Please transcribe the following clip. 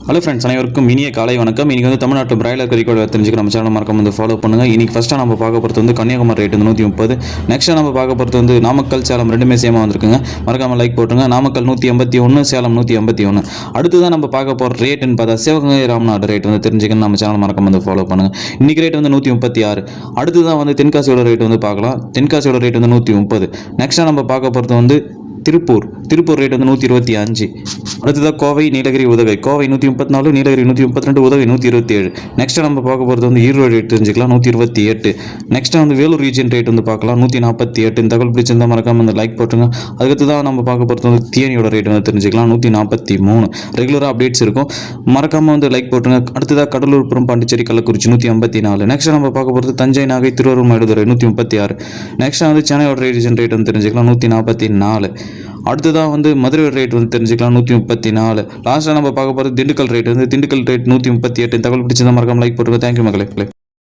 Hello friends, அனைவருக்கும் இனிய காலை வணக்கம். இன்றைக்கி வந்து தமிழ்நாட்டு பிராய்லர் கறிக்கோட தெரிஞ்சுக்க நம்ம சேனல் மறக்காம வந்து ஃபாலோ பண்ணுங்கள். இன்றைக்கி ஃபஸ்ட்டாக நம்ம பார்க்க போகிறது வந்து கன்னியாகுமரி ரேட் வந்து 130. நெக்ஸ்ட்டாக நம்ம பார்க்க போகிறது வந்து நாமக்கல், சேலம் ரெண்டுமே சேமாக வந்திருக்குங்க. மறக்காமல் லைக் போட்டுருங்க. நாமக்கல் 181, சேலம் 181. அடுத்ததான் நம்ம பார்க்க போகிற ரேட்டுன்னு பார்த்தா சிவகங்கை ராமநாடு ரேட் வந்து தெரிஞ்சுக்கணும். நம்ம சேனல் மறக்காம வந்து ஃபாலோ பண்ணுங்கள். இன்றைக்கி ரேட் வந்து 136. அடுத்ததான் வந்து தென்காசியோட ரேட் வந்து பார்க்கலாம். தென்காசியோட ரேட் வந்து 130. நெக்ஸ்ட்டாக நம்ம பார்க்க போகிறது வந்து திருப்பூர் ரேட் வந்து 125. அடுத்ததாக கோவை, நீலகிரி, உதகை. கோவை 134, நீலகிரி 132, உதகை 127. நெக்ஸ்ட்டாக நம்ம பார்க்க போகிறது வந்து ஈரோடு ரேட் தெரிஞ்சுக்கலாம் 128. நெக்ஸ்ட்டாக வந்து வேலூர் ரீஜன் ரேட் வந்து பார்க்கலாம் 148. இந்த தகவல் பிடிச்சிருந்தால் மறக்காம வந்து லைக் போட்டுருங்க. அதுக்கடுத்து தான் நம்ம பார்க்க போகிறது வந்து தேனியோட ரேட் வந்து தெரிஞ்சுக்கலாம் 143. ரெகுலராக அப்டேட்ஸ் இருக்கும், மறக்காமல் வந்து லைக் போட்டுருங்க. அடுத்ததாக கடலூர், புறம், பாண்டிச்சேரி, கள்ளக்குறிச்சி 154. நெக்ஸ்ட்டாக நம்ம பார்க்க போகிறது தஞ்சை, நாகை, திருவாரூர், மயிலாடுதுறை 136. நெக்ஸ்ட்டாக வந்து சென்னையோட ரீஜன் ரேட் வந்து தெரிஞ்சுக்கலாம் 144. அடுத்ததாக வந்து மதுரை ரேட் வந்து தெரிஞ்சுக்கலாம் 134. லாஸ்ட்டாக நம்ம பார்க்க போகிறது திண்டுக்கல் ரேட் வந்து 138. தகவல் பிடிச்சிருந்தா மறக்காம லைக் போட்டுருங்க. தேங்க்யூ மக்களே.